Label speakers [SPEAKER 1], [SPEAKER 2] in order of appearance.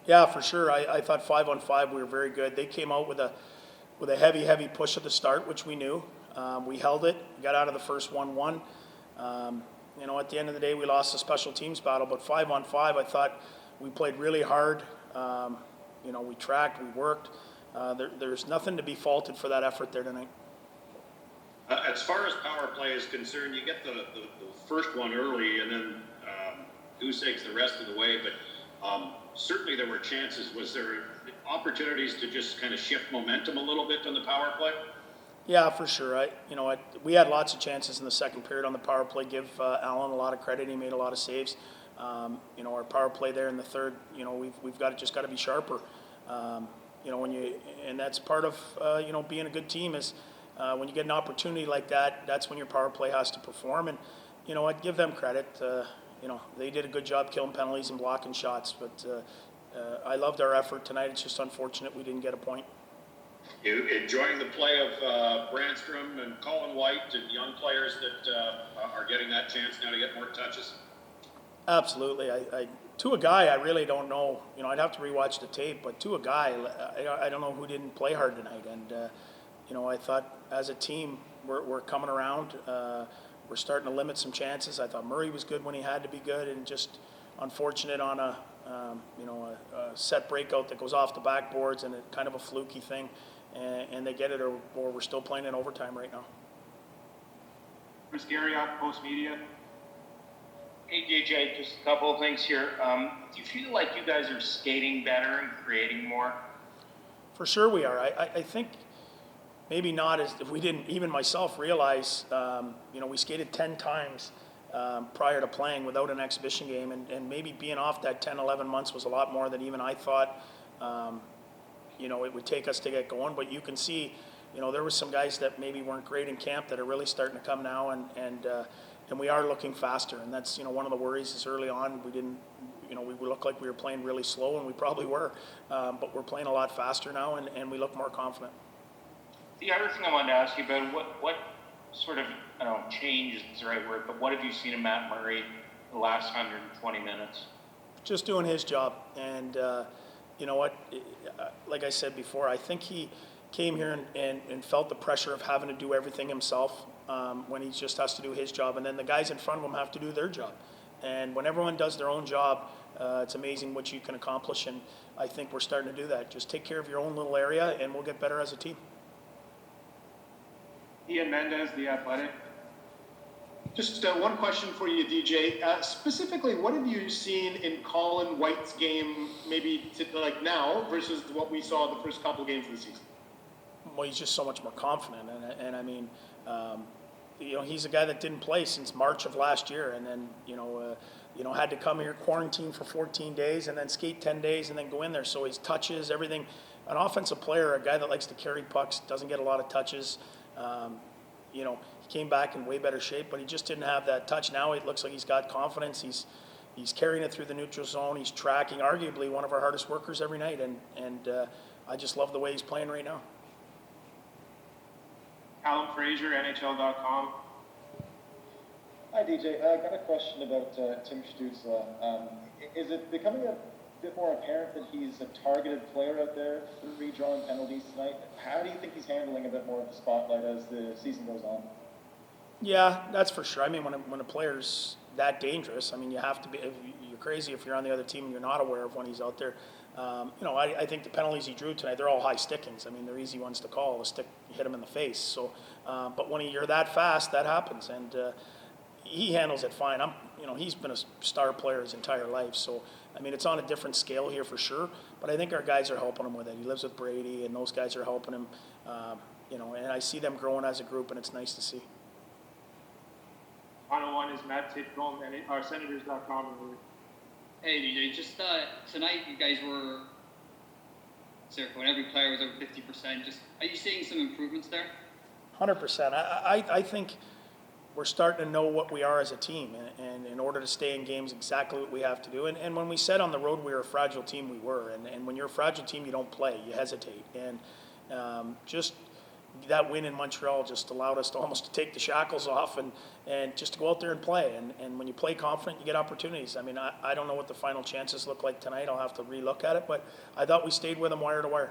[SPEAKER 1] Yeah, for sure. I thought 5-on-5 we were very good. They came out with a heavy push at the start, which we knew. We held it, got out of the first 1-1. At the end of the day, we lost the special teams battle, but 5-on-5, I thought we played really hard. We tracked, we worked. There's nothing to be faulted for that effort there tonight.
[SPEAKER 2] As far as power play is concerned, you get the first one early, and then goose eggs the rest of the way. But certainly there were chances. Was there opportunities to just kind of shift momentum a little bit on the power play?
[SPEAKER 1] Yeah, for sure. We had lots of chances in the second period on the power play. Give Allen a lot of credit. He made a lot of saves. Our power play there in the third. We've got to be sharper. And that's part of being a good team is when you get an opportunity like that. That's when your power play has to perform. And I'd give them credit. They did a good job killing penalties and blocking shots. But I loved our effort tonight. It's just unfortunate we didn't get a point.
[SPEAKER 2] You enjoying the play of Brandstrom and Colin White and young players that are getting that chance now to get more touches?
[SPEAKER 1] Absolutely. To a guy, I really don't know. I'd have to rewatch the tape, but to a guy, I don't know who didn't play hard tonight. And I thought as a team, we're coming around. We're starting to limit some chances. I thought Murray was good when he had to be good, and just unfortunate on a set breakout that goes off the backboards and a kind of a fluky thing. And they get it, or we're still playing in overtime right now.
[SPEAKER 3] Chris Garriott, Post Media.
[SPEAKER 4] Hey, DJ, just a couple of things here. Do you feel like you guys are skating better and creating more?
[SPEAKER 1] For sure we are. I think maybe not as if we didn't, even myself, realize, we skated 10 times prior to playing without an exhibition game, and maybe being off that 10, 11 months was a lot more than even I thought. It would take us to get going, but you can see, there were some guys that maybe weren't great in camp that are really starting to come now, and we are looking faster, and that's, one of the worries is early on we didn't, we looked like we were playing really slow, and we probably were, but we're playing a lot faster now, and we look more confident.
[SPEAKER 4] The other thing I wanted to ask you about, what sort of, I don't know, change is the right word, but what have you seen in Matt Murray the last 120 minutes?
[SPEAKER 1] Just doing his job, and like I said before, I think he came here and felt the pressure of having to do everything himself when he just has to do his job, and then the guys in front of him have to do their job. And when everyone does their own job, it's amazing what you can accomplish, and I think we're starting to do that. Just take care of your own little area, and we'll get better as a team.
[SPEAKER 3] Ian Mendez, The Athletic.
[SPEAKER 5] Just one question for you, DJ. Specifically, what have you seen in Colin White's game, maybe like now, versus what we saw the first couple games of the season?
[SPEAKER 1] Well, he's just so much more confident, and I mean, he's a guy that didn't play since March of last year, and then had to come here, quarantine for 14 days, and then skate 10 days, and then go in there. So his touches, everything. An offensive player, a guy that likes to carry pucks, doesn't get a lot of touches. He came back in way better shape, but he just didn't have that touch. Now it looks like he's got confidence. He's carrying it through the neutral zone. He's tracking, arguably one of our hardest workers every night, and I just love the way he's playing right now.
[SPEAKER 3] Callum Fraser, NHL.com.
[SPEAKER 6] Hi, DJ. I got a question about Tim Stützle. Is it becoming a bit more apparent that he's a targeted player out there for redrawing penalties tonight? How do you think he's handling a bit more of the spotlight as the season goes on?
[SPEAKER 1] Yeah, that's for sure. I mean, when a player's that dangerous, I mean, you have to be. You're crazy if you're on the other team and you're not aware of when he's out there. I think the penalties he drew tonight, they're all high stickings. I mean, they're easy ones to call. The stick hit him in the face. So, but when you're that fast, that happens, and he handles it fine. He's been a star player his entire life. So, I mean, it's on a different scale here for sure. But I think our guys are helping him with it. He lives with Brady, and those guys are helping him. And I see them growing as a group, and it's nice to see.
[SPEAKER 3] 101 is Matt Titcomb, and Senators.com.
[SPEAKER 7] Hey DJ, just tonight you guys were when every player was over 50%. Just are you seeing some improvements there?
[SPEAKER 1] 100%. I think we're starting to know what we are as a team, and in order to stay in games, exactly what we have to do. And when we said on the road we were a fragile team, we were. And when you're a fragile team, you don't play, you hesitate. And just that win in Montreal just allowed us to almost take the shackles off and just to go out there and play. And when you play confident, you get opportunities. I mean, I don't know what the final chances look like tonight. I'll have to relook at it, but I thought we stayed with them wire to wire.